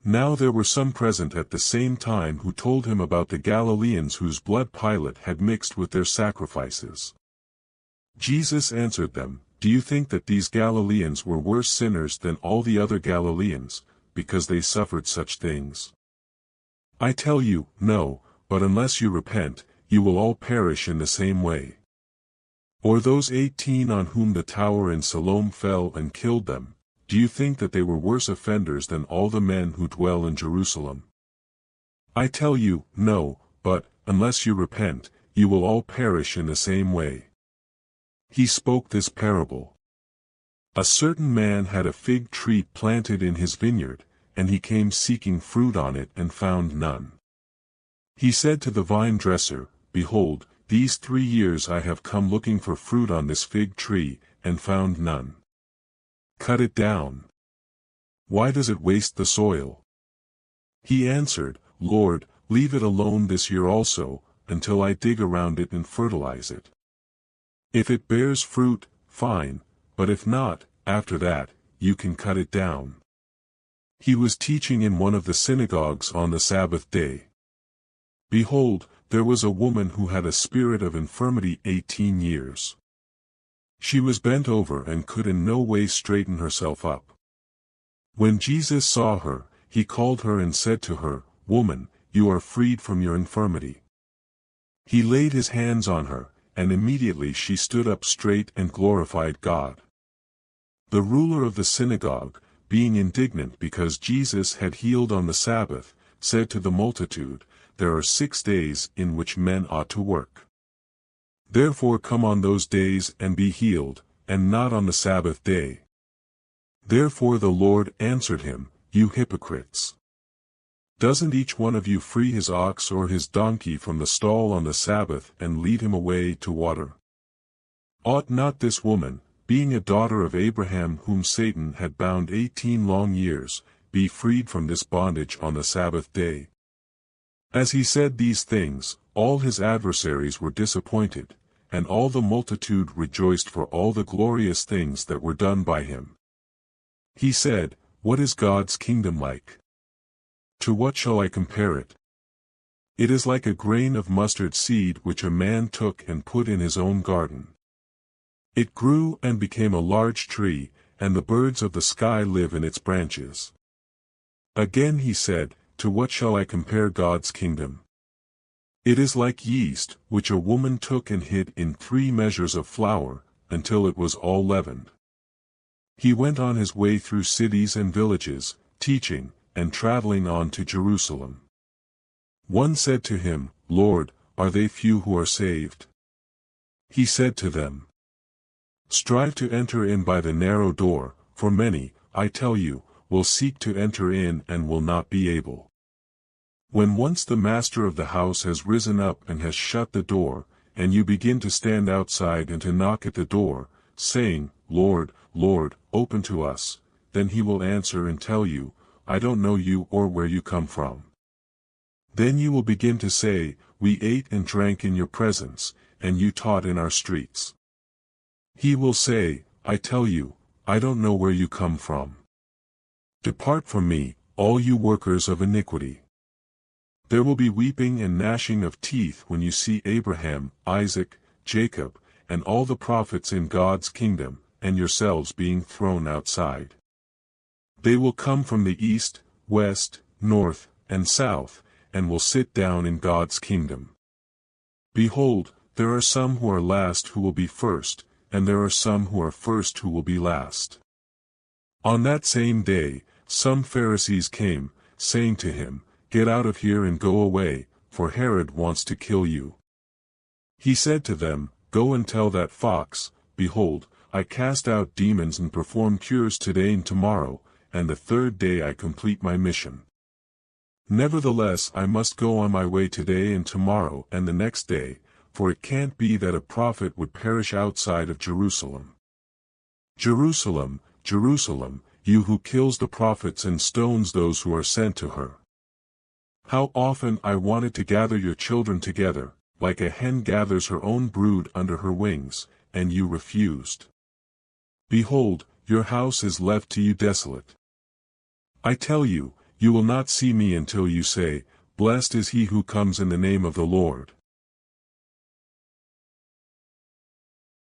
Now there were some present at the same time who told him about the Galileans whose blood Pilate had mixed with their sacrifices. Jesus answered them, "Do you think that these Galileans were worse sinners than all the other Galileans, because they suffered such things? I tell you, no, but unless you repent, you will all perish in the same way. Or those 18 on whom the tower in Siloam fell and killed them, do you think that they were worse offenders than all the men who dwell in Jerusalem? I tell you, no, but, unless you repent, you will all perish in the same way." He spoke this parable. A certain man had a fig tree planted in his vineyard, and he came seeking fruit on it and found none. He said to the vine dresser, "Behold, these 3 years I have come looking for fruit on this fig tree, and found none. Cut it down. Why does it waste the soil?" He answered, "Lord, leave it alone this year also, until I dig around it and fertilize it. If it bears fruit, fine, but if not, after that, you can cut it down." He was teaching in one of the synagogues on the Sabbath day. Behold, there was a woman who had a spirit of infirmity 18 years. She was bent over and could in no way straighten herself up. When Jesus saw her, he called her and said to her, "Woman, you are freed from your infirmity." He laid his hands on her, and immediately she stood up straight and glorified God. The ruler of the synagogue, being indignant because Jesus had healed on the Sabbath, said to the multitude, "There are 6 days in which men ought to work. Therefore come on those days and be healed, and not on the Sabbath day." Therefore the Lord answered him, "You hypocrites! Doesn't each one of you free his ox or his donkey from the stall on the Sabbath and lead him away to water? Ought not this woman, being a daughter of Abraham whom Satan had bound 18 long years, be freed from this bondage on the Sabbath day?" As he said these things, all his adversaries were disappointed, and all the multitude rejoiced for all the glorious things that were done by him. He said, "What is God's kingdom like? To what shall I compare it? It is like a grain of mustard seed which a man took and put in his own garden. It grew and became a large tree, and the birds of the sky live in its branches." Again he said, "To what shall I compare God's kingdom? It is like yeast, which a woman took and hid in 3 measures of flour, until it was all leavened." He went on his way through cities and villages, teaching, and traveling on to Jerusalem. One said to him, "Lord, are they few who are saved?" He said to them, "Strive to enter in by the narrow door, for many, I tell you, will seek to enter in and will not be able. When once the master of the house has risen up and has shut the door, and you begin to stand outside and to knock at the door, saying, 'Lord, Lord, open to us,' then he will answer and tell you, 'I don't know you or where you come from.' Then you will begin to say, 'We ate and drank in your presence, and you taught in our streets.' He will say, 'I tell you, I don't know where you come from. Depart from me, all you workers of iniquity.' There will be weeping and gnashing of teeth when you see Abraham, Isaac, Jacob, and all the prophets in God's kingdom, and yourselves being thrown outside. They will come from the east, west, north, and south, and will sit down in God's kingdom. Behold, there are some who are last who will be first, and there are some who are first who will be last." On that same day, some Pharisees came, saying to him, "Get out of here and go away, for Herod wants to kill you." He said to them, "Go and tell that fox, Behold, I cast out demons and perform cures today and tomorrow, and the 3rd day I complete my mission. Nevertheless I must go on my way today and tomorrow and the next day, for it can't be that a prophet would perish outside of Jerusalem. Jerusalem, Jerusalem, you who kills the prophets and stones those who are sent to her. How often I wanted to gather your children together, like a hen gathers her own brood under her wings, and you refused. Behold, your house is left to you desolate. I tell you, You will not see me until you say, Blessed is he who comes in the name of the Lord.